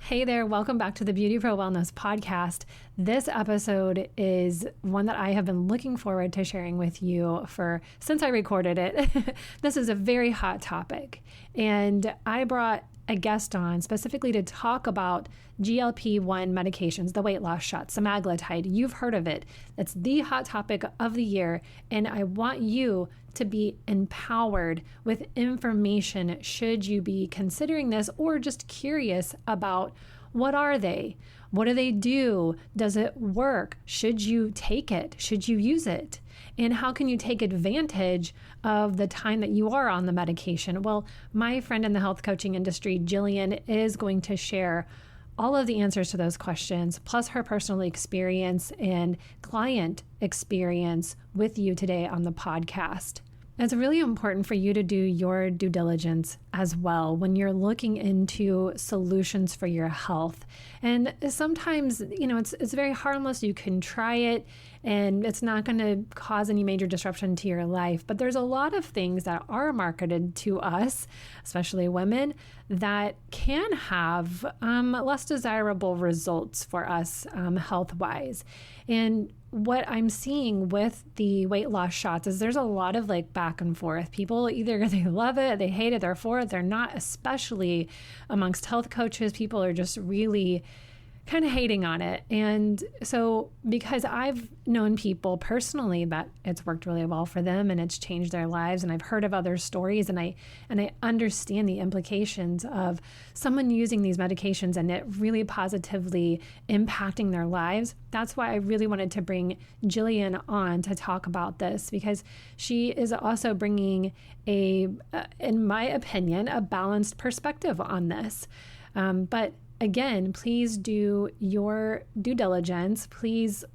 Hey there, welcome back to the Beauty Pro Wellness podcast. This episode is one that I have been looking forward to sharing with you since I recorded it. This is a very hot topic, and I brought a guest on specifically to talk about GLP-1 medications, the weight loss shots, semaglutide. You've heard of it. It's the hot topic of the year, and I want you to be empowered with information should you be considering this or just curious about what are they? What do they do? Does it work? Should you take it? Should you use it? And how can you take advantage of the time that you are on the medication? Well, my friend in the health coaching industry, Jillian, is going to share all of the answers to those questions, plus her personal experience and client experience with you today on the podcast. It's really important for you to do your due diligence as well when you're looking into solutions for your health. And sometimes, it's very harmless. You can try it and it's not going to cause any major disruption to your life. But there's a lot of things that are marketed to us, especially women, that can have less desirable results for us health-wise. And what I'm seeing with the weight loss shots is there's a lot of back and forth. People either they love it, they hate it, they're for it, they're not, especially amongst health coaches. People are just really kind of hating on it. And so because I've known people personally that it's worked really well for them and it's changed their lives, and I've heard of other stories, and I understand the implications of someone using these medications and it really positively impacting their lives. That's why I really wanted to bring Jillian on to talk about this, because she is also bringing in my opinion, a balanced perspective on this. But again, please do your due diligence. Please,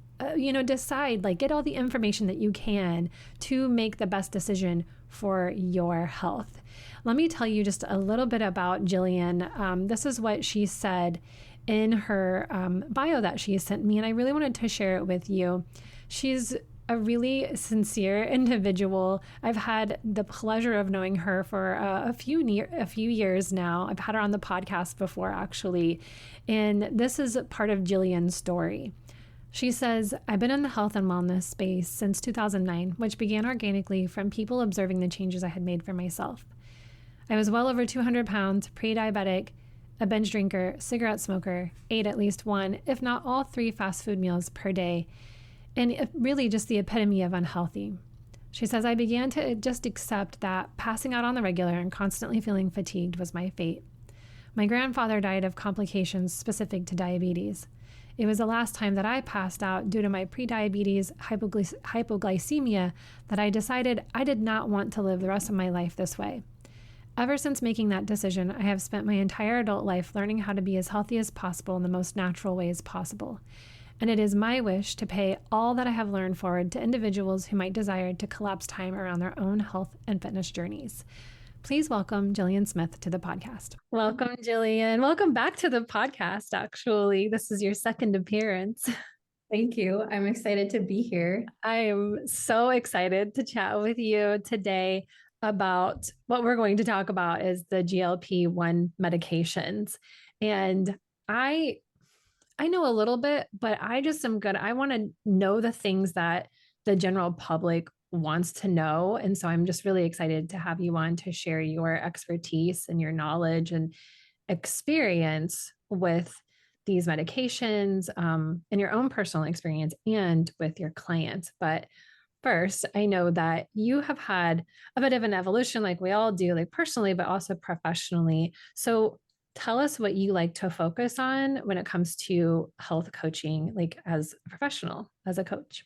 decide, get all the information that you can to make the best decision for your health. Let me tell you just a little bit about Jillian. This is what she said in her bio that she sent me, and I really wanted to share it with you. She's a really sincere individual. I've had the pleasure of knowing her for a few years now. I've had her on the podcast before, actually. And this is part of Jillian's story. She says, I've been in the health and wellness space since 2009, which began organically from people observing the changes I had made for myself. I was well over 200 pounds, pre-diabetic, a binge drinker, cigarette smoker, ate at least one, if not all 3 fast food meals per day, and really just the epitome of unhealthy. She says, I began to just accept that passing out on the regular and constantly feeling fatigued was my fate. My grandfather died of complications specific to diabetes. It was the last time that I passed out due to my prediabetes hypoglycemia that I decided I did not want to live the rest of my life this way. Ever since making that decision, I have spent my entire adult life learning how to be as healthy as possible in the most natural ways possible. And it is my wish to pay all that I have learned forward to individuals who might desire to collapse time around their own health and fitness journeys. Please welcome Jillian Smith to the podcast. Welcome, Jillian. Welcome back to the podcast, actually. This is your second appearance. Thank you. I'm excited to be here. I am so excited to chat with you today about what we're going to talk about is the GLP-1 medications. And I know a little bit, but I just am good. I want to know the things that the general public wants to know. And so I'm just really excited to have you on to share your expertise and your knowledge and experience with these medications, and your own personal experience and with your clients. But first, I know that you have had a bit of an evolution, like we all do, personally, but also professionally. So tell us what you like to focus on when it comes to health coaching, as a professional, as a coach.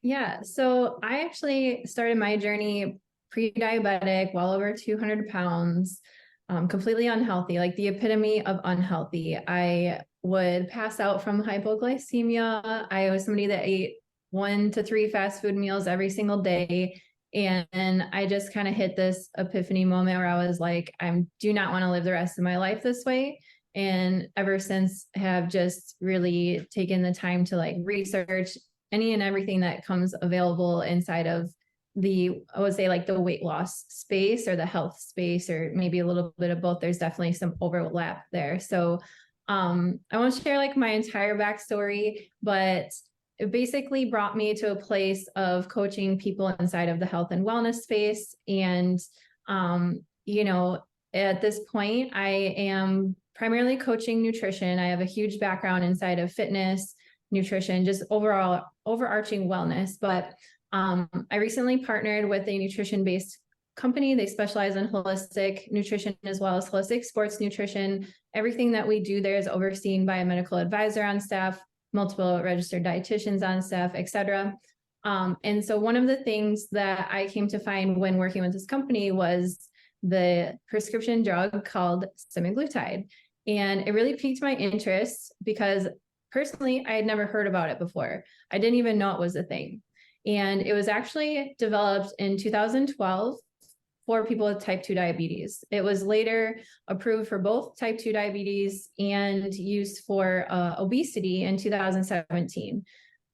Yeah. So I actually started my journey pre-diabetic, well over 200 pounds, completely unhealthy, like the epitome of unhealthy. I would pass out from hypoglycemia. I was somebody that ate 1 to 3 fast food meals every single day. And I just kind of hit this epiphany moment where I was like, I do not want to live the rest of my life this way. And ever since have just really taken the time to research any and everything that comes available inside of I would say the weight loss space or the health space, or maybe a little bit of both. There's definitely some overlap there. So I won't share like my entire backstory, but it basically brought me to a place of coaching people inside of the health and wellness space. And, you know, at this point, I am primarily coaching nutrition. I have a huge background inside of fitness, nutrition, just overall overarching wellness. But I recently partnered with a nutrition-based company. They specialize in holistic nutrition as well as holistic sports nutrition. Everything that we do there is overseen by a medical advisor on staff, multiple registered dietitians on staff, et cetera. And so one of the things that I came to find when working with this company was the prescription drug called semaglutide. And it really piqued my interest because personally, I had never heard about it before. I didn't even know it was a thing. And it was actually developed in 2012 for people with type 2 diabetes. It was later approved for both type 2 diabetes and used for obesity in 2017.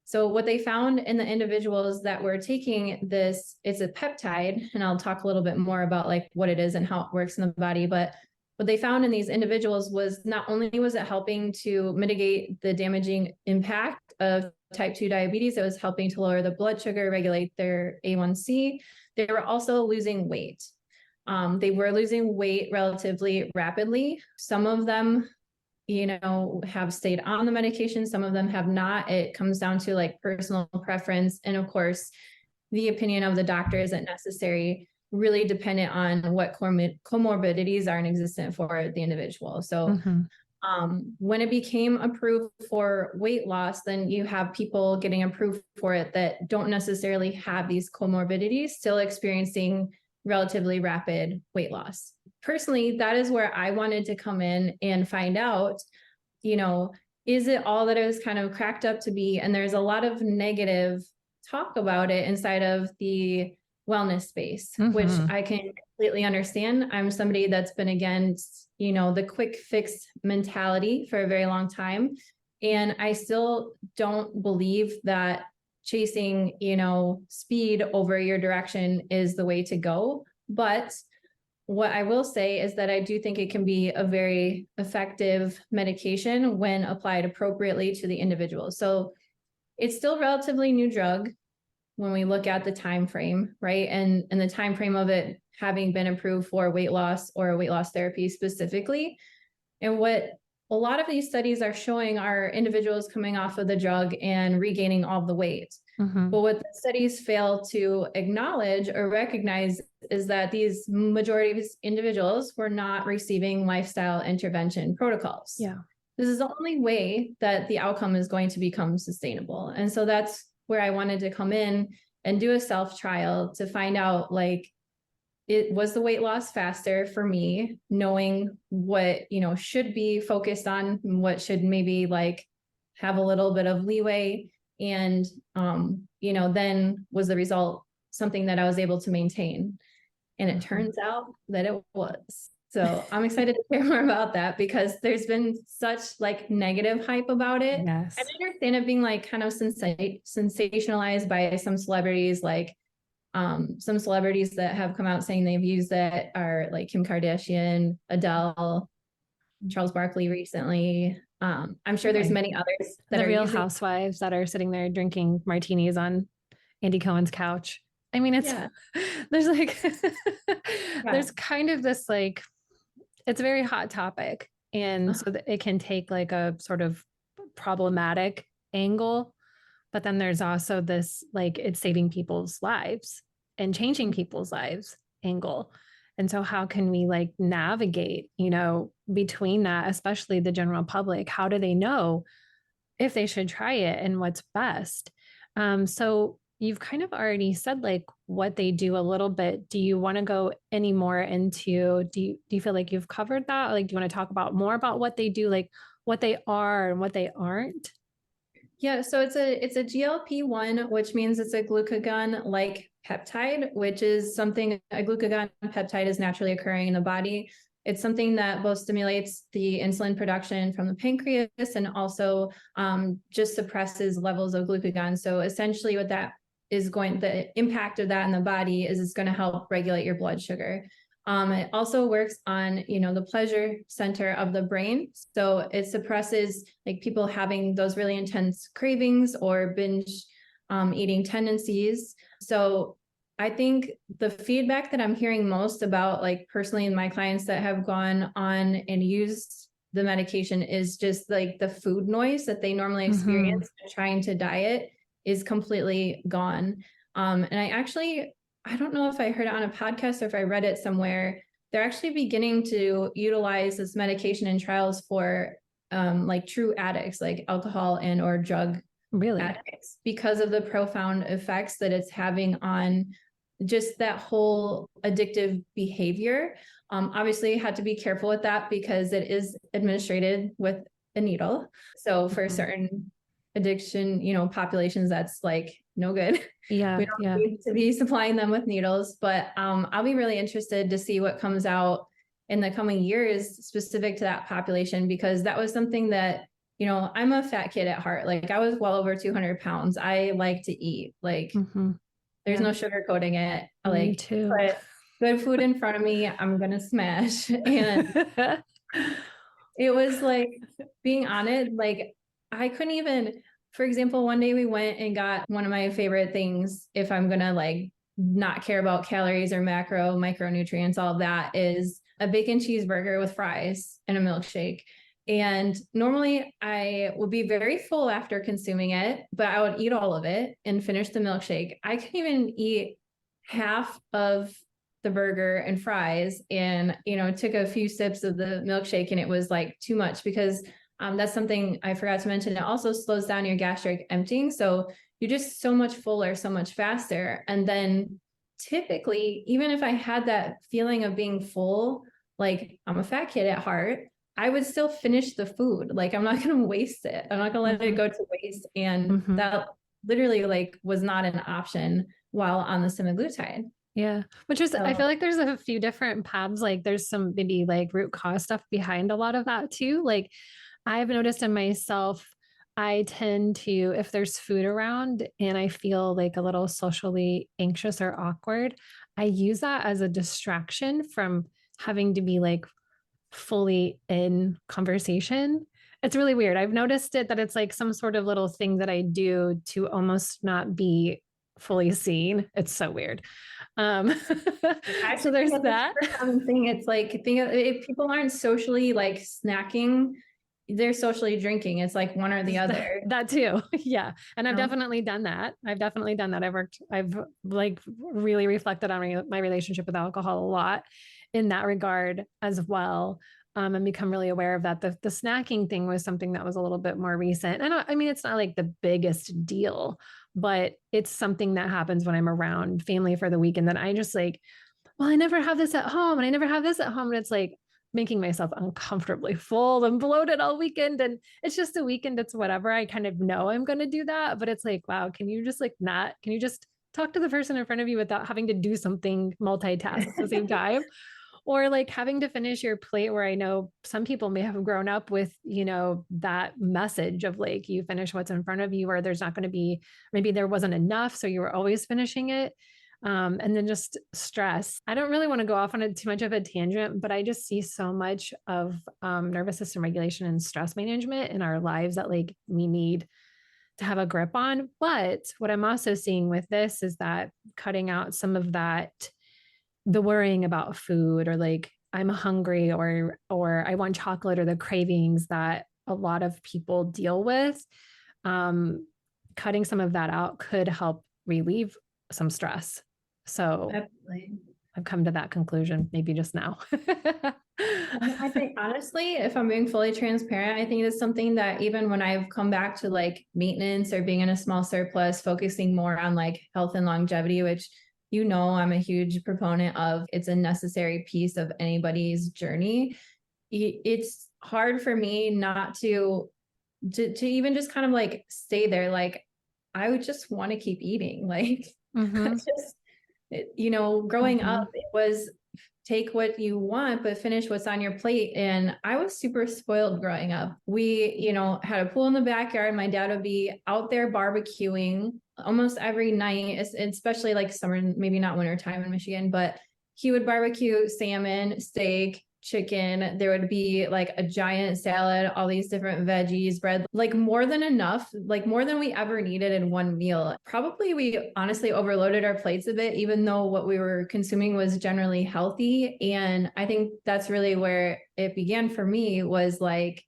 So what they found in the individuals that were taking this, it's a peptide, and I'll talk a little bit more about like what it is and how it works in the body, but what they found in these individuals was not only was it helping to mitigate the damaging impact of type 2 diabetes, it was helping to lower the blood sugar, regulate their A1C. They were also losing weight. They were losing weight relatively rapidly. Some of them, you know, have stayed on the medication. Some of them have not. It comes down to like personal preference. And of course, the opinion of the doctor isn't necessary, really dependent on what comorbidities are in existence for the individual. So when it became approved for weight loss, then you have people getting approved for it that don't necessarily have these comorbidities, still experiencing relatively rapid weight loss. Personally, that is where I wanted to come in and find out, you know, is it all that it was kind of cracked up to be? And there's a lot of negative talk about it inside of the wellness space, which I can completely understand. I'm somebody that's been against, you know, the quick fix mentality for a very long time. And I still don't believe that chasing, you know, speed over your direction is the way to go. But what I will say is that I do think it can be a very effective medication when applied appropriately to the individual. So it's still a relatively new drug when we look at the time frame, right? And the time frame of it having been approved for weight loss or weight loss therapy specifically. And what a lot of these studies are showing are individuals coming off of the drug and regaining all the weight. But what the studies fail to acknowledge or recognize is that these majority of these individuals were not receiving lifestyle intervention protocols. Yeah. This is the only way that the outcome is going to become sustainable. And so that's where I wanted to come in and do a self trial to find out, like, it was the weight loss faster for me, knowing what, you know, should be focused on, what should maybe like have a little bit of leeway. And, you know, then was the result something that I was able to maintain. And it turns out that it was. So I'm excited to hear more about that because there's been such like negative hype about it. Yes. I understand it being like kind of sensationalized by some celebrities, like some celebrities that have come out saying they've used it are like Kim Kardashian, Adele, Charles Barkley recently. I'm sure there's many others that the are Real using Housewives that are sitting there drinking martinis on Andy Cohen's couch. I mean, it's there's like there's kind of this like, it's a very hot topic, and so that it can take like a sort of problematic angle, but then there's also this like it's saving people's lives and changing people's lives angle. And so how can we like navigate, you know, between that, especially the general public? How do they know if they should try it and what's best? So you've kind of already said like what they do a little bit. Do you want to go any more into, do you feel like you've covered that? Like, do you want to talk about more about what they do, like what they are and what they aren't? Yeah, so it's a GLP-1, which means it's a glucagon-like peptide, which is something, a glucagon peptide is naturally occurring in the body. It's something that both stimulates the insulin production from the pancreas and also just suppresses levels of glucagon. So essentially what that is going, the impact of that in the body is it's going to help regulate your blood sugar. It also works on, the pleasure center of the brain. So it suppresses like people having those really intense cravings or binge eating tendencies. So I think the feedback that I'm hearing most about, like personally in my clients that have gone on and used the medication, is just like the food noise that they normally experience trying to diet is completely gone. And I don't know if I heard it on a podcast or if I read it somewhere. They're actually beginning to utilize this medication in trials for like true addicts, like alcohol and or drug addicts, because of the profound effects that it's having on just that whole addictive behavior. Obviously, had to be careful with that because it is administered with a needle. So for certain addiction, populations, that's like no good. Yeah. We don't need to be supplying them with needles, but I'll be really interested to see what comes out in the coming years specific to that population, because that was something that, I'm a fat kid at heart. Like I was well over 200 pounds. I like to eat. Like there's no sugarcoating it. I Me too. Put good food in front of me, I'm gonna smash. And it was like, being on it, like I couldn't even, for example, one day we went and got one of my favorite things, if I'm gonna like not care about calories or micronutrients, all of that, is a bacon cheeseburger with fries and a milkshake. And normally I would be very full after consuming it, but I would eat all of it and finish the milkshake. I couldn't even eat half of the burger and fries, and, took a few sips of the milkshake and it was like too much, because that's something I forgot to mention. It also slows down your gastric emptying. So you're just so much fuller, so much faster. And then typically, even if I had that feeling of being full, like I'm a fat kid at heart, I would still finish the food. Like I'm not going to waste it. I'm not going to let it go to waste. And that literally like was not an option while on the semaglutide. Yeah. Which is, I feel like there's a few different paths. Like there's some maybe like root cause stuff behind a lot of that too. Like I've noticed in myself, I tend to, if there's food around and I feel like a little socially anxious or awkward, I use that as a distraction from having to be like fully in conversation. It's really weird. I've noticed it that it's like some sort of little thing that I do to almost not be fully seen. It's so weird. So there's that thing. It's like, if people aren't socially like snacking, they're socially drinking. It's like one or the other. That too. Yeah. And I've definitely done that. I've like really reflected on my relationship with alcohol a lot in that regard as well. And become really aware of that. The snacking thing was something that was a little bit more recent. And I mean, it's not like the biggest deal, but it's something that happens when I'm around family for the weekend that I just like, well, I never have this at home and I never have this at home. And it's like making myself uncomfortably full and bloated all weekend. And it's just a weekend. It's whatever. I kind of know I'm going to do that, but it's like, wow, can you just can you just talk to the person in front of you without having to do something multitask at the same time? Or like having to finish your plate, where I know some people may have grown up with, that message of like, you finish what's in front of you, or there's not going to be, maybe there wasn't enough. So you were always finishing it. And then just stress. I don't really want to go off on too much of a tangent, but I just see so much of nervous system regulation and stress management in our lives that like we need to have a grip on. But what I'm also seeing with this is that cutting out some of that, the worrying about food, or like I'm hungry, or I want chocolate, or the cravings that a lot of people deal with, cutting some of that out could help relieve some stress. So definitely. I've come to that conclusion maybe just now. I think honestly, if I'm being fully transparent, I think it's something that even when I've come back to like maintenance or being in a small surplus, focusing more on like health and longevity, which I'm a huge proponent of, it's a necessary piece of anybody's journey. It's hard for me not to even just kind of like stay there. Like I would just want to keep eating. Like growing up, it was take what you want, but finish what's on your plate. And I was super spoiled growing up. We, had a pool in the backyard. My dad would be out there barbecuing almost every night, especially like summer, maybe not winter time in Michigan, but he would barbecue salmon, steak, chicken. There would be like a giant salad, all these different veggies, bread, like more than enough, like more than we ever needed in one meal. Probably we honestly overloaded our plates a bit, even though what we were consuming was generally healthy. And I think that's really where it began for me, was like,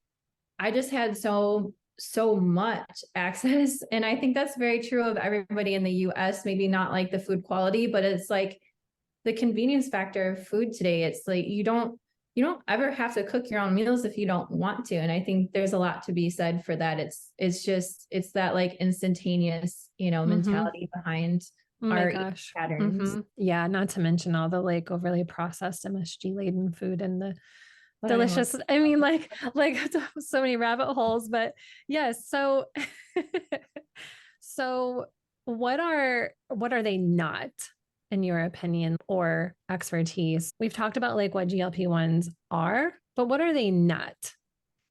I just had so much access. And I think that's very true of everybody in the US, maybe not like the food quality, but it's like the convenience factor of food today. It's like you don't ever have to cook your own meals if you don't want to. And I think there's a lot to be said for that. It's that like instantaneous, mentality behind our eating patterns. Yeah. Not to mention all the like overly processed MSG laden food and the delicious. I mean, like so many rabbit holes, but yes. So, so what are they not, in your opinion or expertise? We've talked about like what GLP-1s are, but what are they not?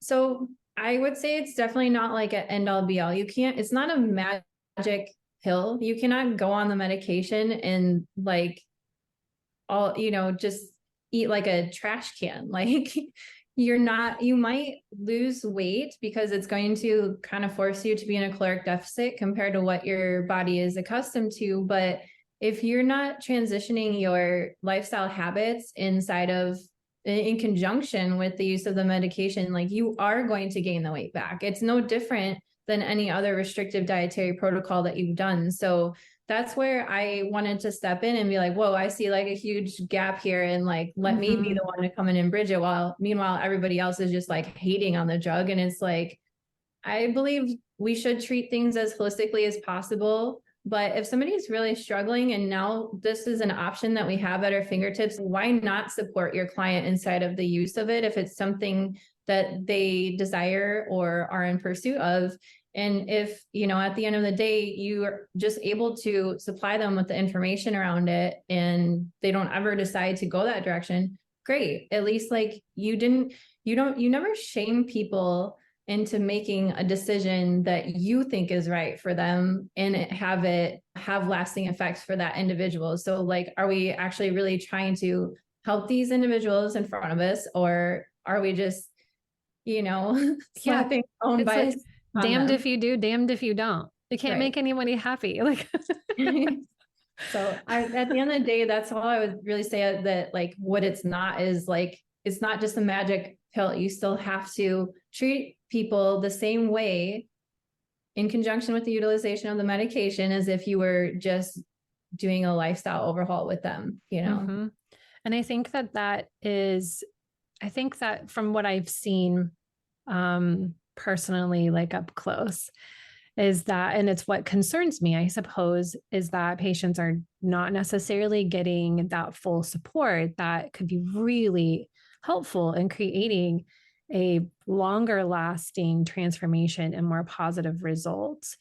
So I would say it's definitely not like an end all be all. It's not a magic pill. You cannot go on the medication and like all, just eat like a trash can. Like you might lose weight because it's going to kind of force you to be in a caloric deficit compared to what your body is accustomed to. But if you're not transitioning your lifestyle habits in conjunction with the use of the medication, like you are going to gain the weight back. It's no different than any other restrictive dietary protocol that you've done. So that's where I wanted to step in and be like, whoa, I see like a huge gap here. And like, let me be the one to come in and bridge it, while meanwhile, everybody else is just like hating on the drug. And it's like, I believe we should treat things as holistically as possible. But if somebody's really struggling and now this is an option that we have at our fingertips, why not support your client inside of the use of it if it's something that they desire or are in pursuit of? And if, at the end of the day, you're just able to supply them with the information around it and they don't ever decide to go that direction, great. At least like you never shame people into making a decision that you think is right for them and have lasting effects for that individual. So like, are we actually really trying to help these individuals in front of us, or are we just, slapping on by like, damned if you do, damned if you don't. You can't make anybody happy. Like, so at the end of the day, that's all I would really say, that like what it's not is like, it's not just a magic pill. You still have to treat people the same way in conjunction with the utilization of the medication as if you were just doing a lifestyle overhaul with them, And I think that from what I've seen personally, like up close, is that, and it's what concerns me, I suppose, is that patients are not necessarily getting that full support that could be really helpful in creating a longer lasting transformation and more positive results.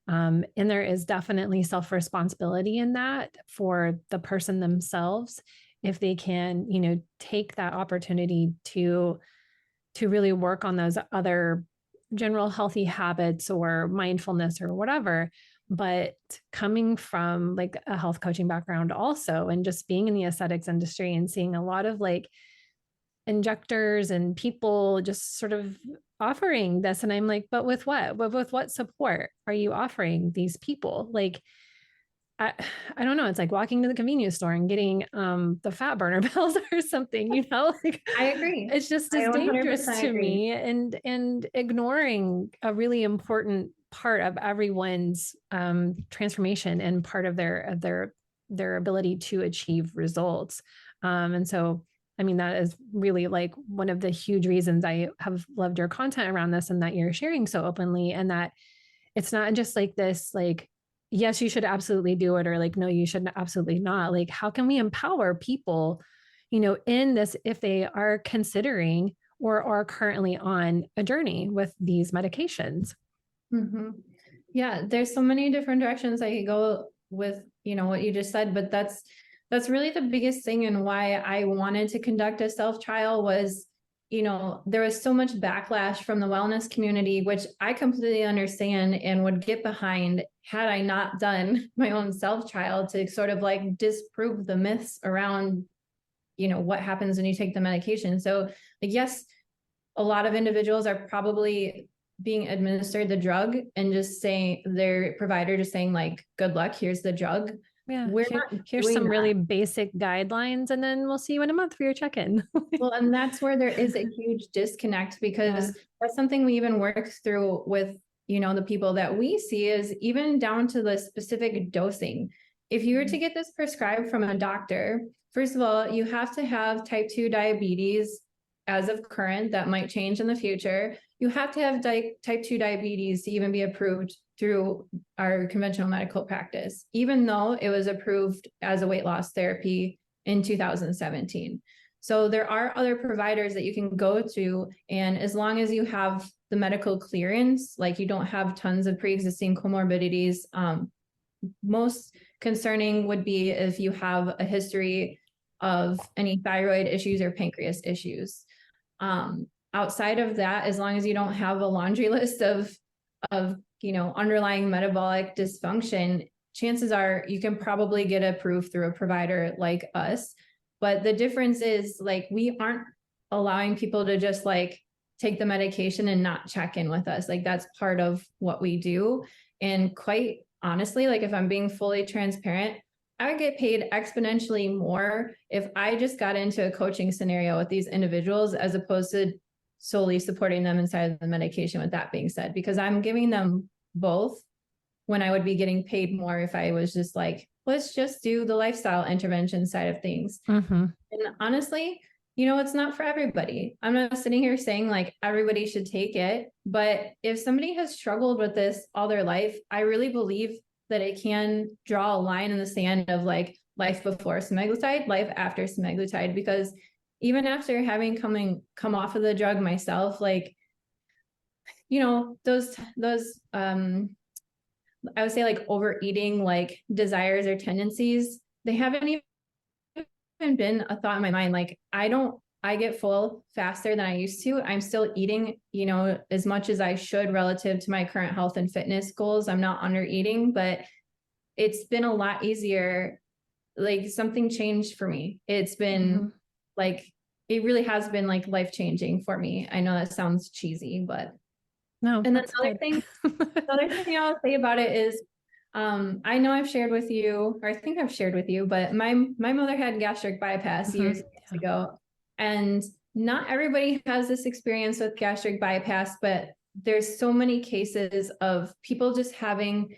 And there is definitely self-responsibility in that for the person themselves, if they can, take that opportunity to really work on those other general healthy habits or mindfulness or whatever. But coming from like a health coaching background also, and just being in the aesthetics industry and seeing a lot of like injectors and people just sort of offering this. And I'm like, but with what? With what support are you offering these people? Like, I don't know. It's like walking to the convenience store and getting the fat burner pills or something, like I agree. It's just as dangerous to me, and ignoring a really important part of everyone's transformation and part of their ability to achieve results. And so, I mean, that is really like one of the huge reasons I have loved your content around this, and that you're sharing so openly, and that it's not just like this, like, yes, you should absolutely do it, or like, no, you should absolutely not. Like, how can we empower people, in this, if they are considering or are currently on a journey with these medications? Yeah, there's so many different directions I could go with, what you just said, but that's really the biggest thing, and why I wanted to conduct a self trial was, there was so much backlash from the wellness community, which I completely understand and would get behind had I not done my own self trial to sort of like disprove the myths around what happens when you take the medication. So like, yes, a lot of individuals are probably being administered the drug and just saying, their provider just saying like, good luck, here's the drug. Yeah. We're not Here's doing some that. really basic guidelines, and then we'll see you in a month for your check-in. Well, and that's where there is a huge disconnect, because that's something we even work through with, the people that we see, is even down to the specific dosing. If you were to get this prescribed from a doctor, first of all, you have to have type 2 diabetes as of current. That might change in the future. You have to have type 2 diabetes to even be approved through our conventional medical practice, even though it was approved as a weight loss therapy in 2017. So there are other providers that you can go to, and as long as you have the medical clearance, like you don't have tons of pre-existing comorbidities, most concerning would be if you have a history of any thyroid issues or pancreas issues. Outside of that, as long as you don't have a laundry list of underlying metabolic dysfunction, chances are you can probably get approved through a provider like us. But the difference is, like, we aren't allowing people to just like take the medication and not check in with us. Like, that's part of what we do. And quite honestly, like, if I'm being fully transparent, I would get paid exponentially more if I just got into a coaching scenario with these individuals, as opposed to solely supporting them inside of the medication, with that being said, because I'm giving them both, when I would be getting paid more if I was just like, let's just do the lifestyle intervention side of things. Mm-hmm. And honestly, it's not for everybody. I'm not sitting here saying like everybody should take it, but if somebody has struggled with this all their life, I really believe that it can draw a line in the sand of like life before semaglutide, life after semaglutide, because even after having come off of the drug myself, like, those I would say like overeating, like desires or tendencies, they haven't even been a thought in my mind. Like, I get full faster than I used to. I'm still eating, as much as I should relative to my current health and fitness goals. I'm not under eating, but it's been a lot easier. Like, something changed for me. It's been like, it really has been like life-changing for me. I know that sounds cheesy, but no. And then the other thing I'll say about it is, I know I've shared with you, or I think I've shared with you, but my mother had gastric bypass years ago, and not everybody has this experience with gastric bypass, but there's so many cases of people just having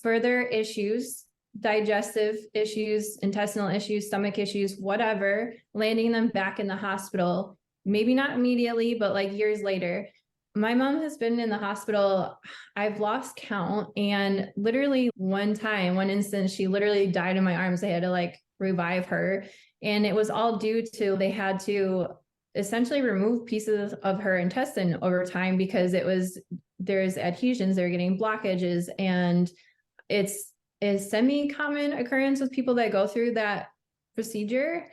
further issues, digestive issues, intestinal issues, stomach issues, whatever, landing them back in the hospital, maybe not immediately, but like years later. My mom has been in the hospital, I've lost count, and literally one instance, she literally died in my arms. They had to like revive her. And it was all due to, they had to essentially remove pieces of her intestine over time, because there's adhesions, they're getting blockages. And it's a semi-common occurrence with people that go through that procedure.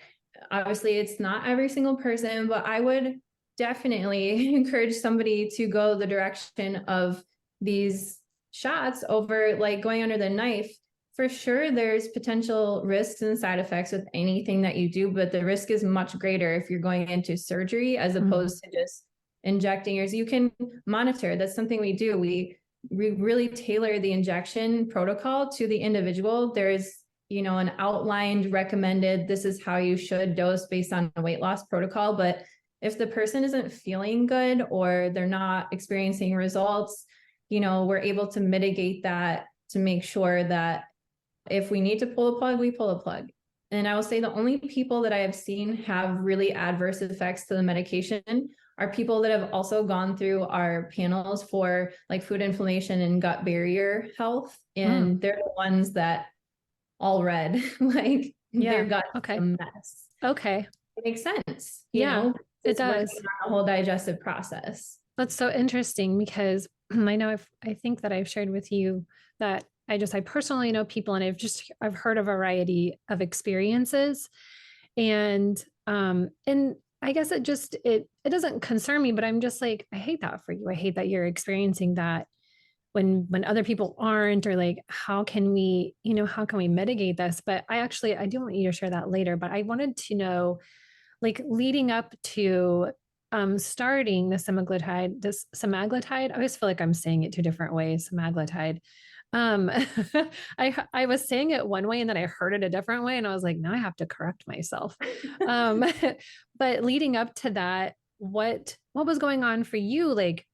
Obviously, it's not every single person, but I would definitely encourage somebody to go the direction of these shots over like going under the knife. For sure, there's potential risks and side effects with anything that you do, but the risk is much greater if you're going into surgery as opposed to just injecting yours. You can monitor. That's something we do. We really tailor the injection protocol to the individual. There's, an outlined recommended, this is how you should dose based on a weight loss protocol. But if the person isn't feeling good or they're not experiencing results, we're able to mitigate that to make sure that if we need to pull a plug, we pull a plug. And I will say the only people that I have seen have really adverse effects to the medication are people that have also gone through our panels for like food inflammation and gut barrier health. And they're the ones that all red, like their gut is a mess. Okay. It makes sense. It does. The whole digestive process. That's so interesting, because I know I think that I've shared with you that I personally know people, and I've heard a variety of experiences, and I guess it doesn't concern me, but I'm just like, I hate that for you. I hate that you're experiencing that. when other people aren't, or like, how can we, how can we mitigate this? But I do want you to share that later, but I wanted to know, like, leading up to starting this semaglutide. I always feel like I'm saying it two different ways, semaglutide. Um, I was saying it one way and then I heard it a different way, and I was like, now I have to correct myself. Um, but leading up to that, what was going on for you, like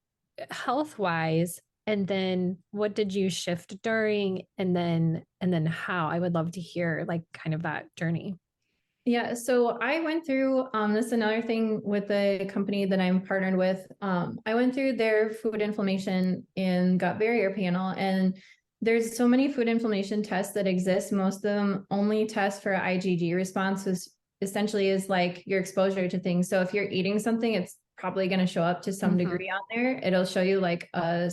health wise? And then what did you shift during? And then how? I would love to hear like kind of that journey. Yeah, so I went through this is another thing with the company that I'm partnered with. I went through their food inflammation and gut barrier panel, and there's so many food inflammation tests that exist. Most of them only test for IgG response, which essentially is like your exposure to things. So if you're eating something, it's probably going to show up to some degree on there. It'll show you like a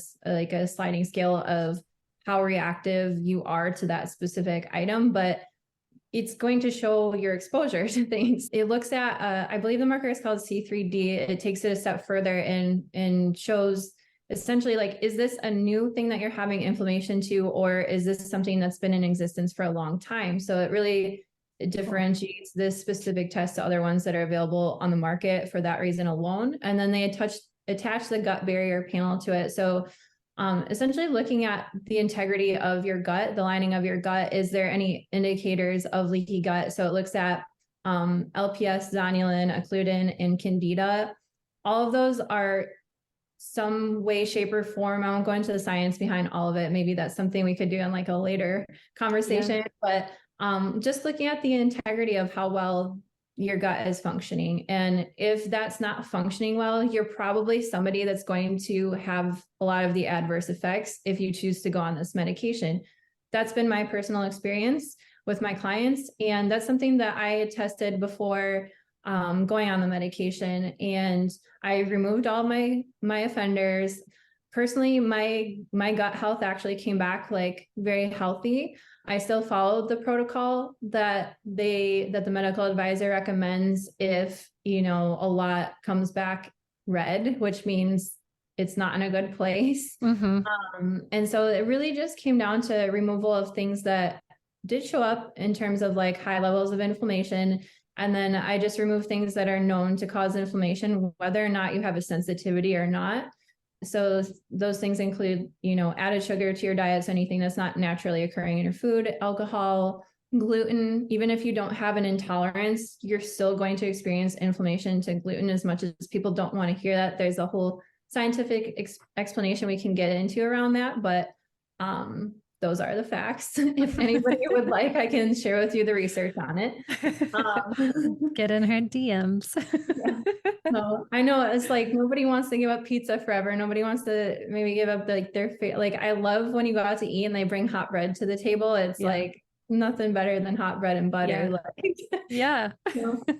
sliding scale of how reactive you are to that specific item, but it's going to show your exposure to things. It looks at, I believe the marker is called C3D. It takes it a step further and shows essentially like, is this a new thing that you're having inflammation to, or is this something that's been in existence for a long time? So it really differentiates this specific test to other ones that are available on the market for that reason alone. And then they attach the gut barrier panel to it. So essentially looking at the integrity of your gut, the lining of your gut. Is there any indicators of leaky gut? So it looks at LPS, zonulin, occludin, and candida. All of those are some way, shape, or form. I won't go into the science behind all of it. Maybe that's something we could do in like a later conversation. Yeah. But just looking at the integrity of how well your gut is functioning. And if that's not functioning well, you're probably somebody that's going to have a lot of the adverse effects if you choose to go on this medication. That's been my personal experience with my clients. And that's something that I tested before going on the medication. And I removed all my offenders. Personally, my gut health actually came back like very healthy. I still followed the protocol that the medical advisor recommends if, a lot comes back red, which means it's not in a good place. And so it really just came down to removal of things that did show up in terms of like high levels of inflammation. And then I just removed things that are known to cause inflammation, whether or not you have a sensitivity or not. So those things include, added sugar to your diet. So anything that's not naturally occurring in your food, alcohol, gluten. Even if you don't have an intolerance, you're still going to experience inflammation to gluten. As much as people don't want to hear that, there's a whole scientific explanation we can get into around that. But those are the facts. If anybody would like, I can share with you the research on it. Get in her DMs. Yeah. No, I know it's like nobody wants to give up pizza forever. Nobody wants to maybe give up like like I love when you go out to eat and they bring hot bread to the table. It's like nothing better than hot bread and butter. Yeah.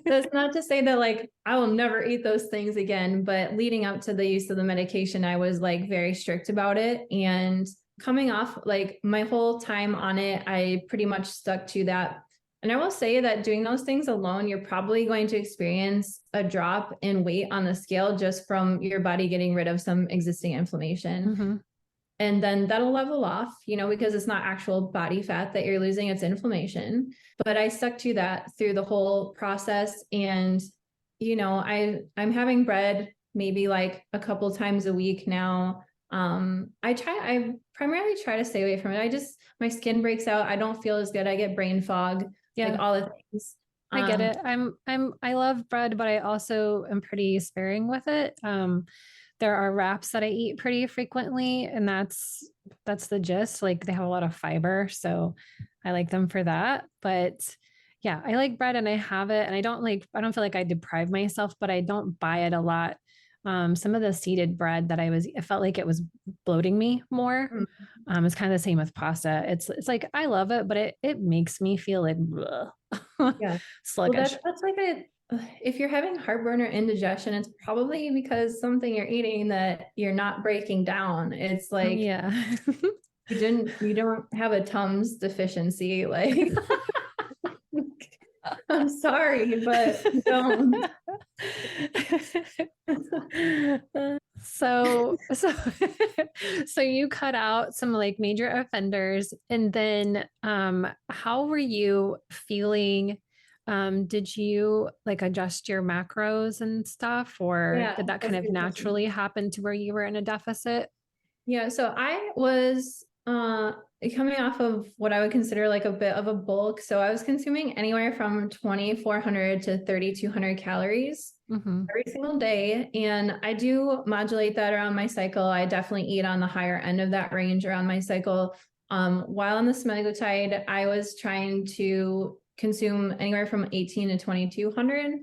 That's not to say that like I will never eat those things again, but leading up to the use of the medication, I was like very strict about it. And coming off like my whole time on it, I pretty much stuck to that. And I will say that doing those things alone, you're probably going to experience a drop in weight on the scale just from your body getting rid of some existing inflammation. And then that'll level off, because it's not actual body fat that you're losing, it's inflammation. But I stuck to that through the whole process. And, I'm having bread maybe like a couple times a week now. I primarily try to stay away from it. My skin breaks out. I don't feel as good. I get brain fog. Yeah. Like all the things. I get it. I love bread, but I also am pretty sparing with it. There are wraps that I eat pretty frequently, and that's the gist. Like they have a lot of fiber, so I like them for that. But yeah, I like bread and I have it, and I don't feel like I deprive myself, but I don't buy it a lot. Some of the seeded bread that I felt like it was bloating me more. It's kind of the same with pasta. It's like, I love it, but it makes me feel like sluggish. Well, that's like if you're having heartburn or indigestion, it's probably because something you're eating that you're not breaking down. It's like, you don't have a Tums deficiency. Like, I'm sorry, but don't. So so you cut out some like major offenders, and then how were you feeling? Did you like adjust your macros and stuff, or Yeah, did that that's kind a of good question. naturally happen to where you were in a deficit? Yeah, so I was coming off of what I would consider like a bit of a bulk. So I was consuming anywhere from 2,400 to 3,200 calories Mm-hmm. every single day. And I do modulate that around my cycle. I definitely eat on the higher end of that range around my cycle. While on the semaglutide, I was trying to consume anywhere from 18 to 2,200,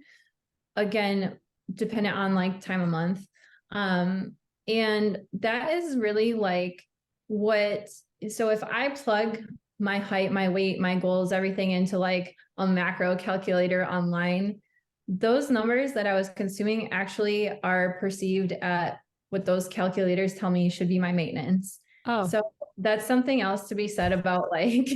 again, dependent on like time of month. And that is really like what, so if I plug my height, my weight, my goals, everything into like a macro calculator online, those numbers that I was consuming actually are perceived at what those calculators tell me should be my maintenance. Oh, So that's something else to be said about like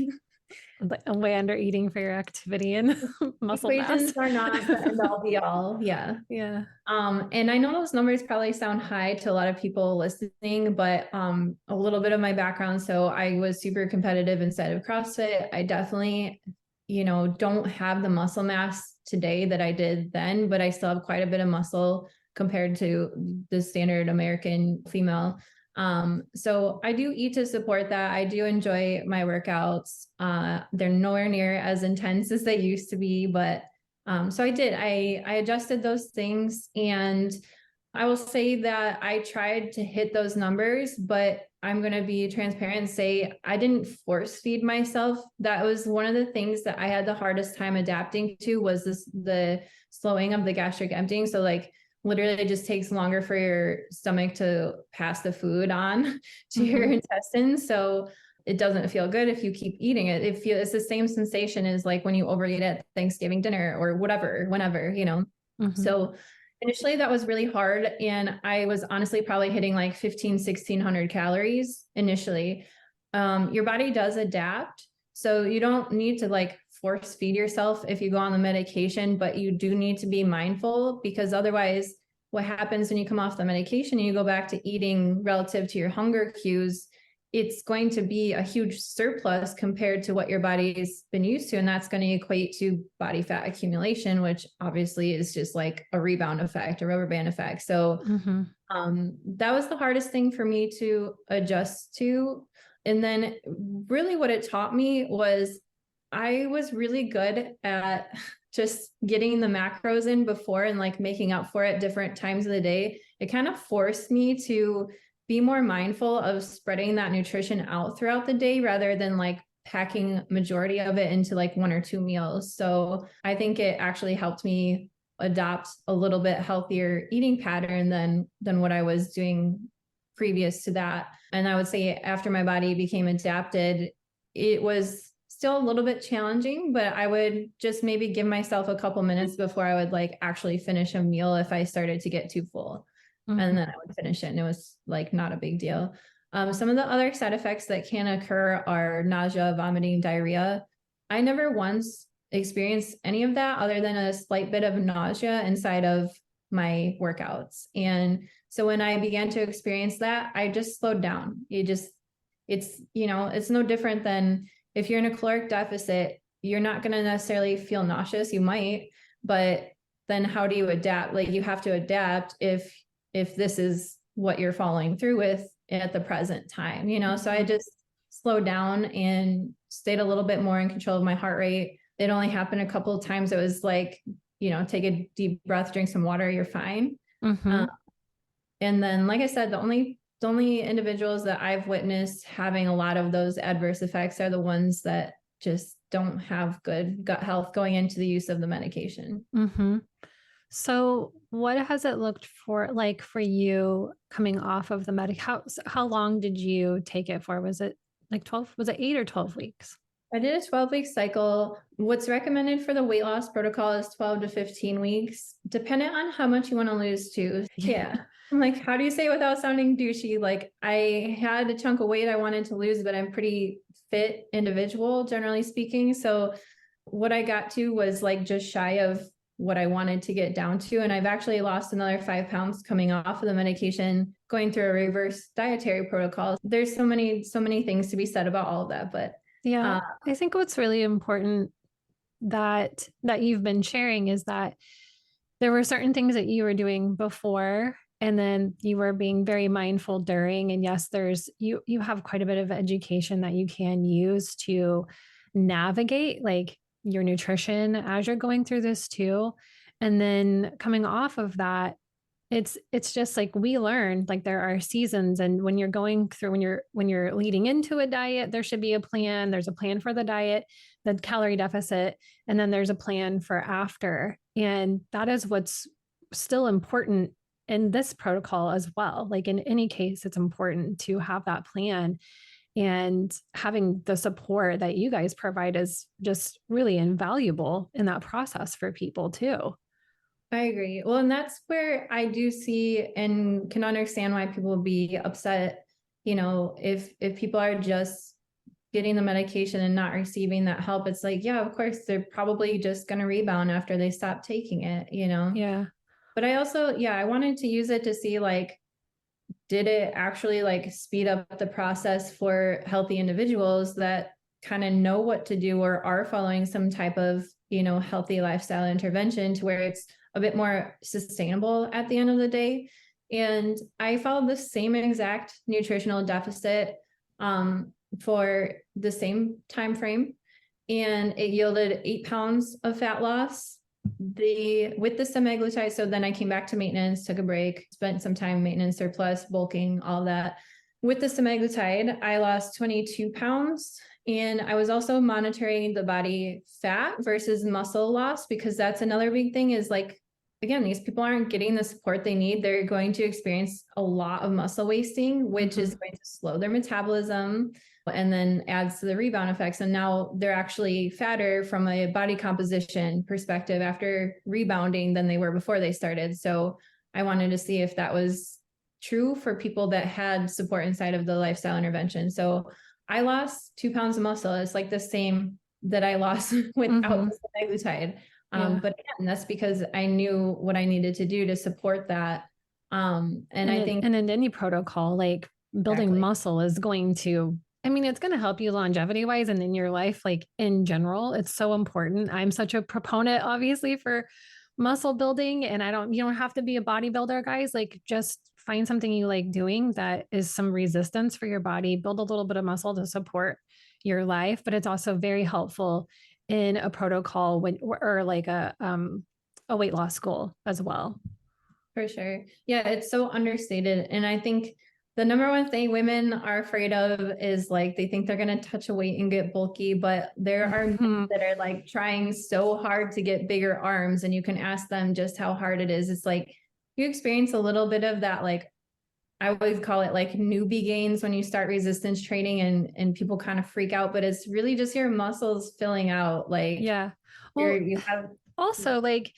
like a way under eating for your activity and muscle mass. equations are not the end all be all. Yeah. Yeah. And I know those numbers probably sound high to a lot of people listening, but a little bit of my background. So I was super competitive inside of CrossFit. I definitely, don't have the muscle mass today that I did then, but I still have quite a bit of muscle compared to the standard American female. So I do eat to support that. I do enjoy my workouts. They're nowhere near as intense as they used to be, but so I adjusted those things, and I will say that I tried to hit those numbers, but I'm going to be transparent and say I didn't force feed myself. That was one of the things that I had the hardest time adapting to, was the slowing of the gastric emptying. So like literally it just takes longer for your stomach to pass the food on to your Mm-hmm. intestines. So it doesn't feel good if you keep eating it. It's the same sensation as like when you overeat at Thanksgiving dinner or whatever, whenever. Mm-hmm. So initially that was really hard. And I was honestly probably hitting like 1,600 calories initially. Your body does adapt. So you don't need to like force feed yourself if you go on the medication, but you do need to be mindful, because otherwise what happens when you come off the medication and you go back to eating relative to your hunger cues, it's going to be a huge surplus compared to what your body's been used to. And that's going to equate to body fat accumulation, which obviously is just like a rebound effect, a rubber band effect. So Mm-hmm. that was the hardest thing for me to adjust to. And then really what it taught me was I was really good at just getting the macros in before and like making up for it different times of the day. It kind of forced me to be more mindful of spreading that nutrition out throughout the day rather than like packing majority of it into like one or two meals. So I think it actually helped me adopt a little bit healthier eating pattern than what I was doing previous to that. And I would say after my body became adapted, it was still a little bit challenging, but I would just maybe give myself a couple minutes before I would like actually finish a meal if I started to get too full. Mm-hmm. And then I would finish it, and it was like not a big deal. Some of the other side effects that can occur are nausea, vomiting, diarrhea. I never once experienced any of that other than a slight bit of nausea inside of my workouts. And so when I began to experience that, I just slowed down. It's no different than if you're in a caloric deficit, you're not going to necessarily feel nauseous. You might, but then how do you adapt? Like you have to adapt if this is what you're following through with at the present time, So I just slowed down and stayed a little bit more in control of my heart rate. It only happened a couple of times. It was like, take a deep breath, drink some water, you're fine. Mm-hmm. And then, like I said, the only individuals that I've witnessed having a lot of those adverse effects are the ones that just don't have good gut health going into the use of the medication. Mm-hmm. So what has it looked for like for you coming off of the medic? How long did you take it for? Was it like 12? Was it 8 or 12 weeks? I did a 12-week cycle. What's recommended for the weight loss protocol is 12 to 15 weeks, depending on how much you want to lose too. Yeah. I'm like, how do you say it without sounding douchey? Like I had a chunk of weight I wanted to lose, but I'm pretty fit individual, generally speaking. So what I got to was like just shy of what I wanted to get down to. And I've actually lost another 5 pounds coming off of the medication going through a reverse dietary protocol. There's so many things to be said about all of that. But yeah, I think what's really important that you've been sharing is that there were certain things that you were doing before, and then you were being very mindful during. And yes, there's you have quite a bit of education that you can use to navigate like your nutrition as you're going through this too. And then coming off of that, it's just like we learned like there are seasons, and when you're going through when you're leading into a diet, there should be a plan. There's a plan for the diet, the calorie deficit, and then there's a plan for after. And that is what's still important in this protocol as well. Like in any case, it's important to have that plan, and having the support that you guys provide is just really invaluable in that process for people too. I agree. Well, and that's where I do see and can understand why people would be upset, if people are just getting the medication and not receiving that help. It's like, yeah, of course, they're probably just going to rebound after they stop taking it, Yeah. But I also, I wanted to use it to see like, did it actually like speed up the process for healthy individuals that kind of know what to do or are following some type of, healthy lifestyle intervention to where it's a bit more sustainable at the end of the day. And I followed the same exact nutritional deficit for the same time frame, and it yielded 8 pounds of fat loss with the semaglutide. So then I came back to maintenance, took a break, spent some time maintenance, surplus, bulking, all that. With the semaglutide, I lost 22 pounds. And I was also monitoring the body fat versus muscle loss, because that's another big thing is like, again, these people aren't getting the support they need. They're going to experience a lot of muscle wasting, which is going to slow their metabolism and then adds to the rebound effects. And now they're actually fatter from a body composition perspective after rebounding than they were before they started. So I wanted to see if that was true for people that had support inside of the lifestyle intervention. So I lost 2 pounds of muscle. It's like the same that I lost without the semaglutide. But again, that's because I knew what I needed to do to support that. And I think, and in any protocol, like building muscle is going to, I mean, it's going to help you longevity wise and in your life, like in general, it's so important. I'm such a proponent, obviously, for muscle building, and you don't have to be a bodybuilder, guys. Like just find something you like doing that is some resistance for your body, build a little bit of muscle to support your life. But it's also very helpful in a protocol or like a weight loss goal as well. For sure. Yeah, it's so understated. And I think the number one thing women are afraid of is like they think they're going to touch a weight and get bulky, but there are men that are like trying so hard to get bigger arms, and you can ask them just how hard it is. It's like you experience a little bit of that, like I always call it like newbie gains when you start resistance training, and people kind of freak out, but it's really just your muscles filling out. Like, yeah. Well, you have also like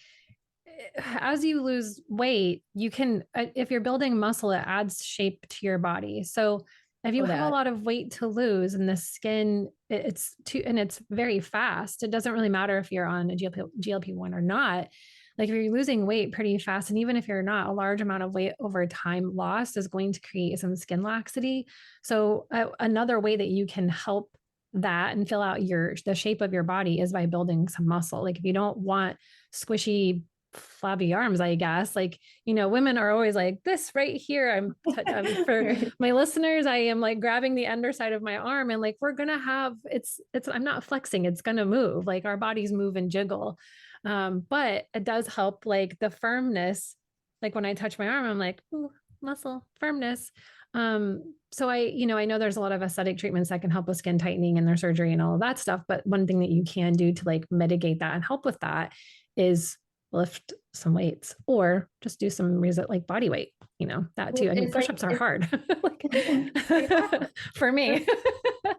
as you lose weight, you can, if you're building muscle, it adds shape to your body. So if you have a lot of weight to lose and the skin, it's very fast. It doesn't really matter if you're on a GLP-1 or not. Like if you're losing weight pretty fast, and even if you're not, a large amount of weight over time lost is going to create some skin laxity. So another way that you can help that and fill out the shape of your body is by building some muscle. Like if you don't want squishy flabby arms, I guess, like, women are always like this right here. I'm for my listeners, I am like grabbing the underside of my arm, and like we're gonna have I'm not flexing, it's gonna move, like our bodies move and jiggle. But it does help like the firmness. Like when I touch my arm, I'm like, ooh, muscle firmness. So I know there's a lot of aesthetic treatments that can help with skin tightening and their surgery and all of that stuff. But one thing that you can do to like mitigate that and help with that is lift some weights or just do some like body weight, that too. I mean, push-ups are hard for me.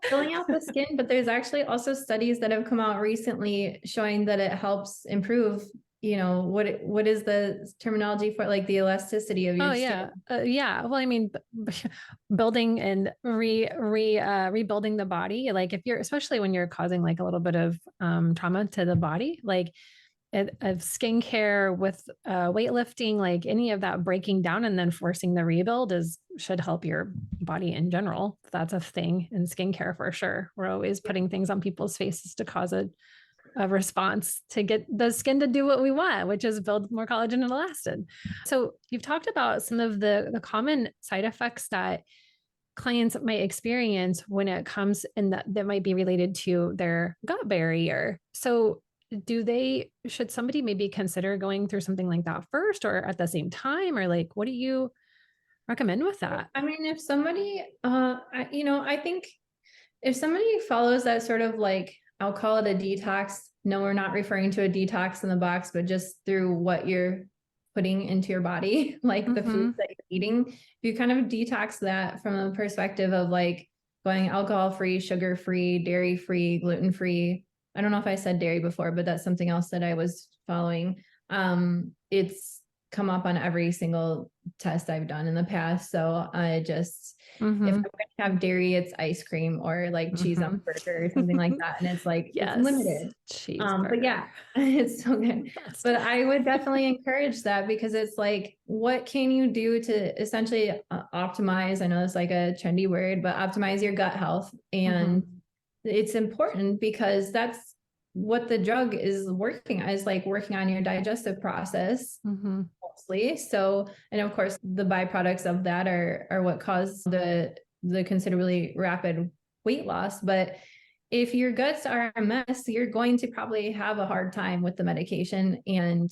Filling out the skin, but there's actually also studies that have come out recently showing that it helps improve, what is the terminology for like the elasticity of your skin? Yeah. Well, I mean, building and rebuilding the body, like especially when you're causing like a little bit of trauma to the body, like of skincare with weightlifting, like any of that breaking down and then forcing the rebuild should help your body in general. That's a thing in skincare for sure. We're always putting things on people's faces to cause a response to get the skin to do what we want, which is build more collagen and elastin. So you've talked about some of the common side effects that clients might experience when it comes in that might be related to their gut barrier. So should somebody maybe consider going through something like that first or at the same time, or like, what do you recommend with that? I mean, if somebody, I think if somebody follows that sort of like, I'll call it a detox. No, we're not referring to a detox in the box, but just through what you're putting into your body, like the foods that you're eating. If you kind of detox that from a perspective of like going alcohol-free, sugar-free, dairy-free, gluten-free. I don't know if I said dairy before, but that's something else that I was following. It's come up on every single test I've done in the past. So I just, if I'm going to have dairy, it's ice cream or like cheese on burger or something like that. And it's like, it's limited. But yeah, it's so good. But I would definitely encourage that because it's like, what can you do to essentially optimize? I know it's like a trendy word, but optimize your gut health. And it's important because that's what the drug is working on, is like working on your digestive process mostly. So, and of course the byproducts of that are what cause the considerably rapid weight loss. But if your guts are a mess, you're going to probably have a hard time with the medication, and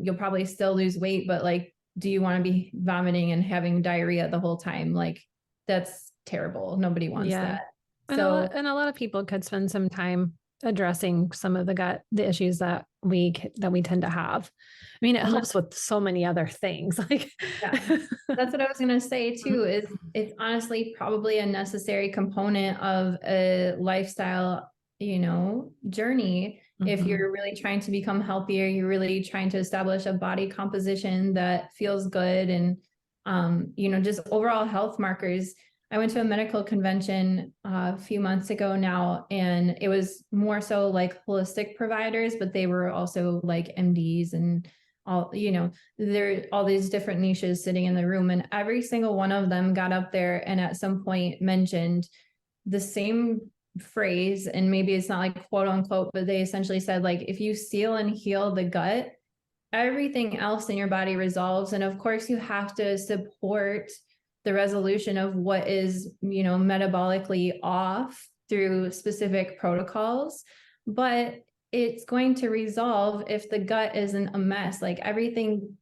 you'll probably still lose weight. But like, do you want to be vomiting and having diarrhea the whole time? Like, that's terrible. Nobody wants that. So, and a lot of people could spend some time addressing some of the issues that we tend to have. I mean, it helps with so many other things. Like, that's what I was going to say too, is it's honestly probably a necessary component of a lifestyle, journey. If you're really trying to become healthier, you're really trying to establish a body composition that feels good and, just overall health markers. I went to a medical convention a few months ago now, and it was more so like holistic providers, but they were also like MDs and all, there are all these different niches sitting in the room, and every single one of them got up there and at some point mentioned the same phrase. And maybe it's not like quote unquote, but they essentially said, like, if you seal and heal the gut, everything else in your body resolves. And of course you have to support the resolution of what is, metabolically off through specific protocols, but it's going to resolve if the gut isn't a mess. Like, everything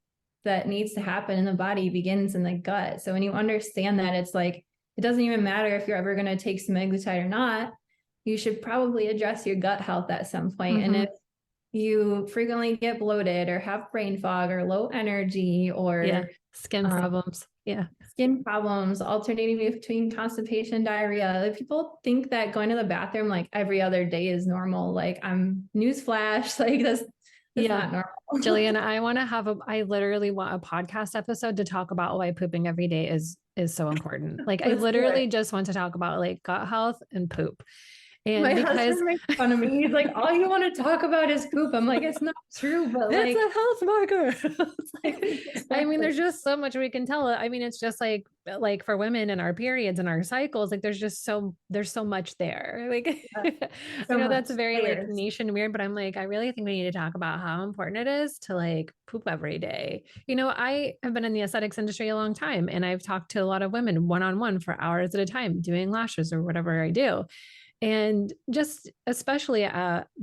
that needs to happen in the body begins in the gut. So when you understand that, it's like, it doesn't even matter if you're ever going to take semaglutide or not, you should probably address your gut health at some point. And if you frequently get bloated or have brain fog or low energy or skin problems. Skin problems, alternating between constipation, diarrhea. Like, people think that going to the bathroom like every other day is normal. Like, newsflash, like that's not normal. Jillian, I literally want a podcast episode to talk about why pooping every day is so important. Like, I literally just want to talk about like gut health and poop. And my husband makes fun of me. He's like, all you want to talk about is poop. I'm like, it's not true, but it's a health marker. I mean, there's just so much we can tell. I mean, it's just like for women and our periods and our cycles, like there's so much there. Like, I know that's very like niche and weird, but I'm like, I really think we need to talk about how important it is to like poop every day. I have been in the aesthetics industry a long time, and I've talked to a lot of women one-on-one for hours at a time doing lashes or whatever I do. And just especially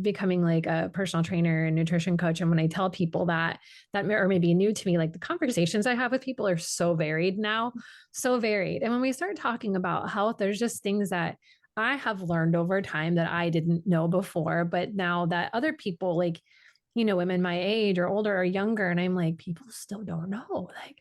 becoming like a personal trainer and nutrition coach. And when I tell people that or maybe new to me, like the conversations I have with people are so varied now, so varied. And when we start talking about health, there's just things that I have learned over time that I didn't know before, but now that other people, like, women my age or older or younger, and I'm like, people still don't know, like,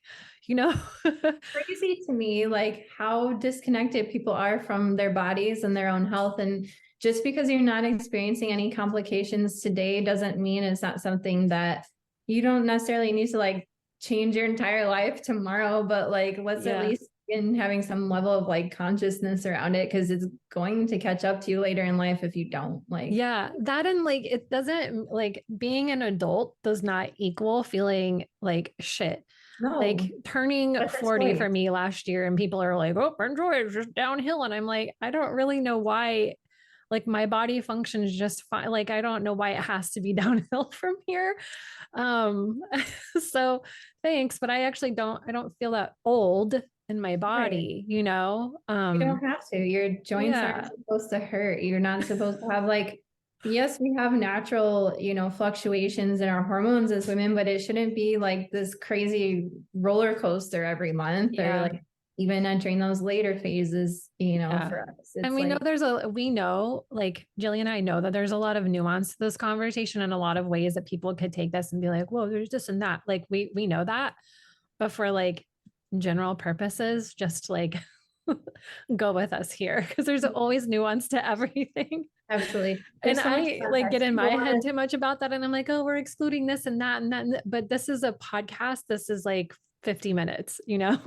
crazy to me, like how disconnected people are from their bodies and their own health. And just because you're not experiencing any complications today doesn't mean it's not something that you don't necessarily need to like change your entire life tomorrow, but like, let's at least and having some level of like consciousness around it, because it's going to catch up to you later in life if you don't. Like, yeah, that, and like it doesn't, like being an adult does not equal feeling like shit. no, Like turning that's a 40 choice. for me last year, and people are like, oh, enjoy, it's just downhill. And I'm like, I don't really know why. Like my body functions just fine. Like I don't know why it has to be downhill from here. Um, so thanks, but I don't feel that old in my Right. body, you know? You don't have to. Your joints aren't Yeah, supposed to hurt. You're not supposed to have like, yes, we have natural, fluctuations in our hormones as women, but it shouldn't be like this crazy roller coaster every month, or yeah, like even entering those later phases, yeah. for us. And It's we know like, we know, like Jillian and I know that there's a lot of nuance to this conversation and a lot of ways that people could take this and be like, whoa, there's this and that. Like we know that, but for like general purposes, just like go with us here because there's always nuance to everything. absolutely. And There's so much I like get context. in People my want head to too much about that. And I'm like, oh, we're excluding this and that and that. But this is a podcast. This is like 50 minutes, you know?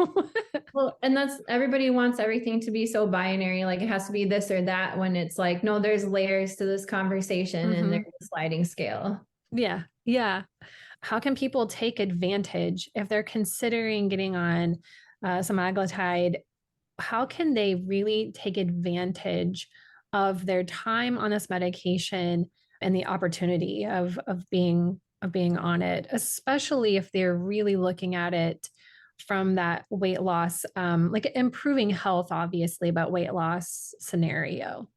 Well, and that's, everybody wants everything to be so binary, like it has to be this or that, when it's like, no, there's layers to this conversation and there's Mhm. a sliding scale. Yeah. Yeah. How can people take advantage if they're considering getting on semaglutide? How can they really take advantage of their time on this medication and the opportunity of being on it, especially if they're really looking at it from that weight loss, like improving health, obviously, but weight loss scenario?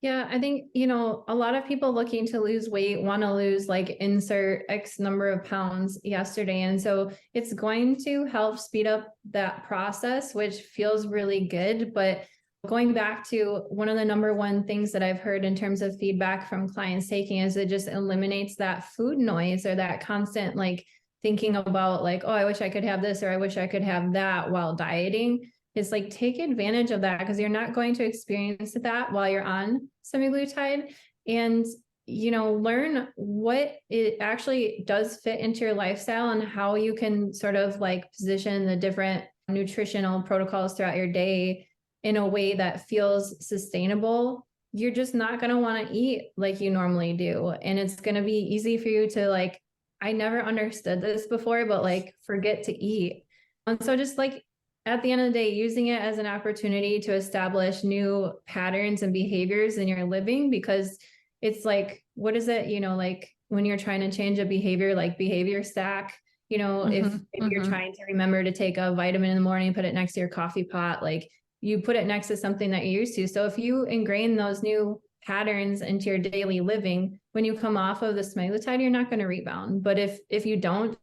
Yeah, I think, a lot of people looking to lose weight want to lose like insert X number of pounds yesterday. And so it's going to help speed up that process, which feels really good. But going back to one of the number one things that I've heard in terms of feedback from clients taking is it just eliminates that food noise, or that constant like thinking about like, oh, I wish I could have this, or I wish I could have that while dieting. Is like, take advantage of that, because you're not going to experience that while you're on semaglutide. And learn what it actually does fit into your lifestyle, and how you can sort of like position the different nutritional protocols throughout your day in a way that feels sustainable. You're just not going to want to eat like you normally do, and it's going to be easy for you to like, I never understood this before, but like forget to eat. And so just like, at the end of the day, using it as an opportunity to establish new patterns and behaviors in your living, because it's like, what is it, like when you're trying to change a behavior, like behavior stack, if you're trying to remember to take a vitamin in the morning, put it next to your coffee pot, like you put it next to something that you're used to. So if you ingrain those new patterns into your daily living, when you come off of the semaglutide, you're not going to rebound. But if you don't,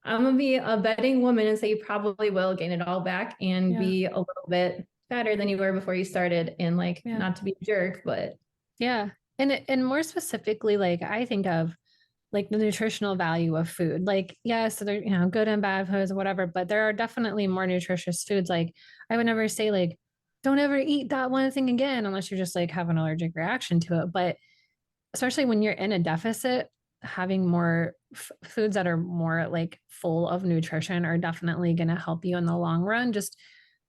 I'm gonna be a betting woman and say you probably will gain it all back and Yeah. be a little bit fatter than you were before you started. And like, Yeah. not to be a jerk, but Yeah. And more specifically, like I think of like the nutritional value of food. Like, yes, so there, good and bad foods, whatever, but there are definitely more nutritious foods. Like I would never say like, don't ever eat that one thing again, unless you just like have an allergic reaction to it. But especially when you're in a deficit, having more foods that are more like full of nutrition are definitely going to help you in the long run. Just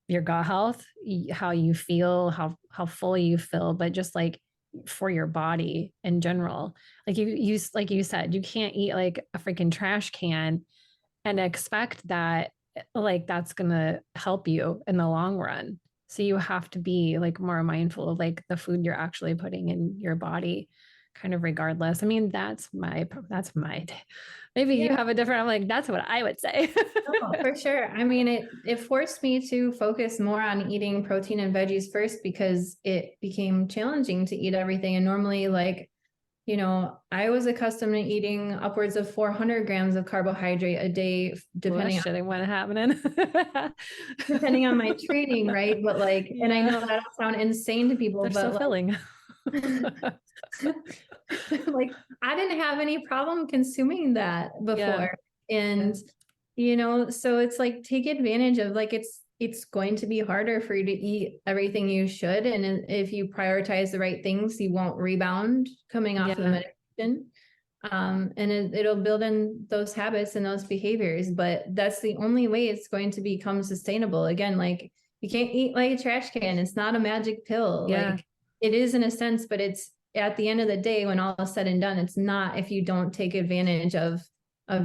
your gut health, how you feel, how full you feel, but just like for your body in general. Like you like you said, you can't eat like a freaking trash can and expect that like that's going to help you in the long run. So you have to be like more mindful of like the food you're actually putting in your body, kind of regardless. I mean, that's my maybe you yeah, have a different, I'm like, that's what I would say. no, for sure. I mean, it forced me to focus more on eating protein and veggies first, because it became challenging to eat everything. And normally, like, I was accustomed to eating upwards of 400 grams of carbohydrate a day, depending Shit, what happening? on my training, right? But like, and I Yeah, know that'll sound insane to people, they're so but filling. like, I didn't have any problem consuming that Yeah, before. And, so it's like, take advantage of like, it's going to be harder for you to eat everything you should. And if you prioritize the right things, you won't rebound coming off of the yeah, medication. And it'll build in those habits and those behaviors, but that's the only way it's going to become sustainable. Again, like you can't eat like a trash can. It's not a magic pill. Yeah. Like it is in a sense, but it's at the end of the day, when all is said and done, it's not if you don't take advantage of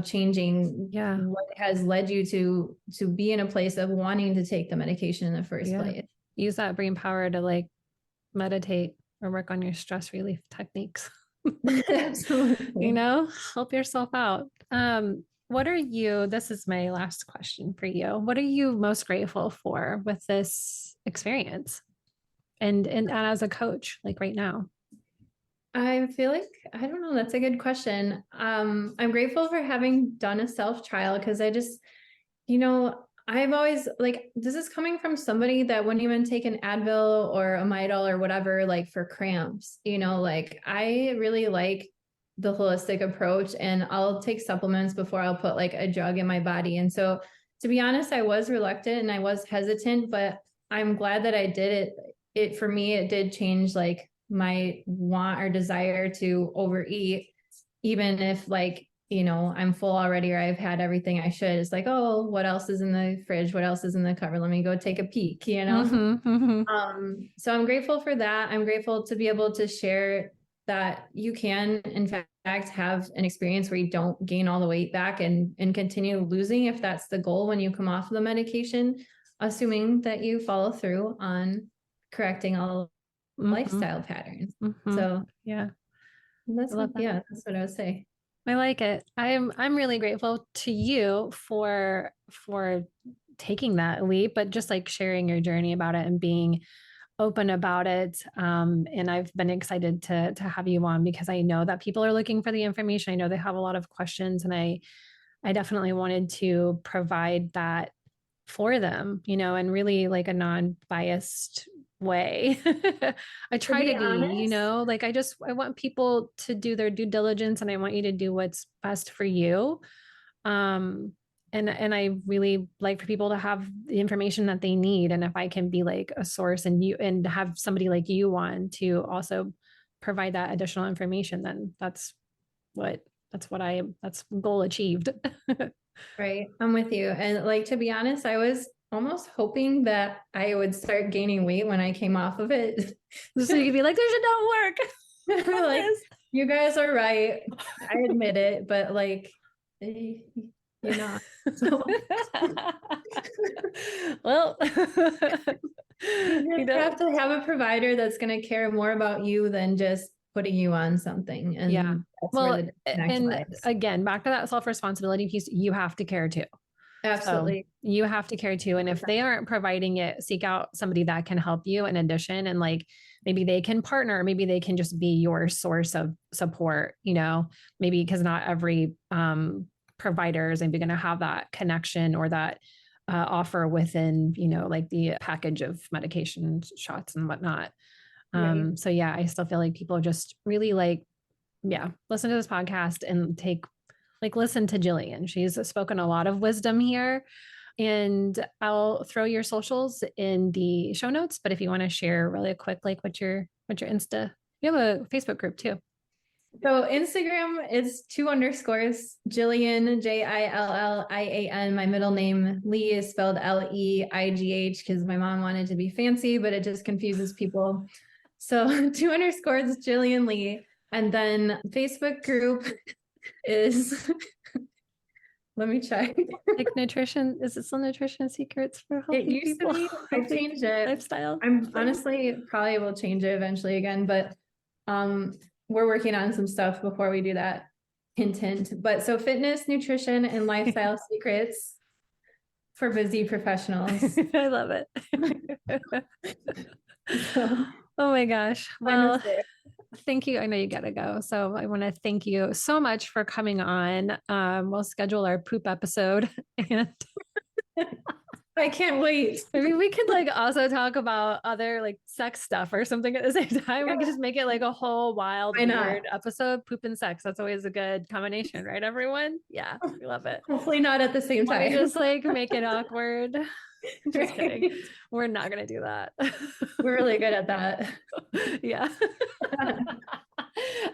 changing what has led you to be in a place of wanting to take the medication in the first place. Use that brain power to like meditate or work on your stress relief techniques. Absolutely. You know, help yourself out. What are you, this is my last question for you. What are you most grateful for with this experience and as a coach, like right now? I feel like, I don't know, that's a good question. I'm grateful for having done a self trial because I just, you know, I've always like, this is coming from somebody that wouldn't even take an Advil or a Midol or whatever, like for cramps, you know, like I really like the holistic approach and I'll take supplements before I'll put like a drug in my body. And so to be honest, I was reluctant and I was hesitant, but I'm glad that I did it. It, for me, it did change like my want or desire to overeat, even if like, you know, I'm full already or I've had everything I should. It's like, oh, what else is in the fridge? What else is in the cupboard? Let me go take a peek, you know? So I'm grateful for that. I'm grateful to be able to share that you can, in fact, have an experience where you don't gain all the weight back and continue losing if that's the goal when you come off of the medication, assuming that you follow through on correcting all lifestyle patterns. So that's what I would say. I like it. I'm really grateful to you for taking that leap, but just like sharing your journey about it and being open about it. And I've been excited to have you on because I know that people are looking for the information. I know they have a lot of questions, and I definitely wanted to provide that for them, you know, and really like a non-biased way. I try to be, honest, you know, like I want people to do their due diligence and I want you to do what's best for you. And I really like for people to have the information that they need. And if I can be like a source and have somebody like you on to also provide that additional information, then that's goal achieved. Right. I'm with you. And like, to be honest, I was almost hoping that I would start gaining weight when I came off of it. So you could be like, this should not work. Like, you guys are right. I admit it, but like, you're not. So. Well, you have to have a provider that's going to care more about you than just putting you on something. And that's where the and lies. Again, back to that self-responsibility piece, you have to care too. Absolutely. So you have to care too. And if they aren't providing it, seek out somebody that can help you in addition. And like, maybe they can partner, maybe they can just be your source of support, you know, maybe because not every provider is maybe going to have that connection or that offer within, you know, like the package of medication shots and whatnot. Right. So yeah, I still feel like people just really like, listen to this podcast and listen to Jillian. She's spoken a lot of wisdom here, and I'll throw your socials in the show notes. But if you want to share really quick, like what's your Insta, you have a Facebook group too. So Instagram is 2 underscores, Jillian, Jillian. My middle name, Lee, is spelled Leigh because my mom wanted to be fancy, but it just confuses people. So 2 underscores, Jillian Lee. And then Facebook group is, let me check. Like nutrition, is it still Nutrition Secrets for Healthy People? It used to be, I changed it. Lifestyle. I'm honestly probably will change it eventually again, but we're working on some stuff before we do that. Hint. But so fitness, nutrition, and lifestyle secrets for busy professionals. I love it. Oh my gosh. Well, thank you. I know you gotta go. So I want to thank you so much for coming on. We'll schedule our poop episode and I can't wait. Maybe we could like also talk about other like sex stuff or something at the same time. We could just make it like a whole wild, weird episode, poop and sex. That's always a good combination, right, everyone? Yeah, we love it. Hopefully not at the same time. Just like make it awkward. Just kidding. We're not going to do that. We're really good at that. Yeah.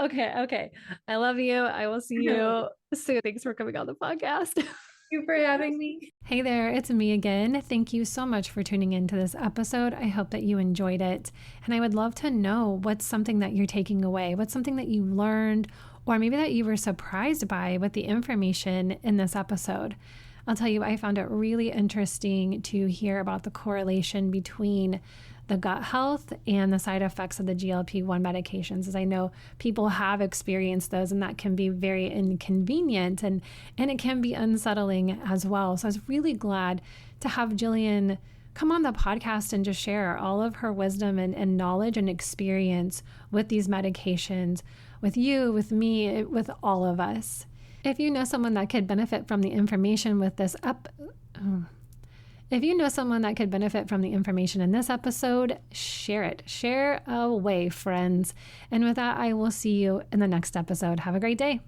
Okay. I love you. I will see you soon. Thanks for coming on the podcast. Thank you for having me. Hey there, it's me again. Thank you so much for tuning into this episode. I hope that you enjoyed it. And I would love to know what's something that you're taking away, what's something that you learned, or maybe that you were surprised by with the information in this episode. I'll tell you, I found it really interesting to hear about the correlation between the gut health and the side effects of the GLP-1 medications, as I know people have experienced those, and that can be very inconvenient and it can be unsettling as well. So I was really glad to have Jillian come on the podcast and just share all of her wisdom and knowledge and experience with these medications, with you, with me, with all of us. If you know someone that could benefit from the information with this If you know someone that could benefit from the information in this episode, share it. Share away, friends. And with that, I will see you in the next episode. Have a great day.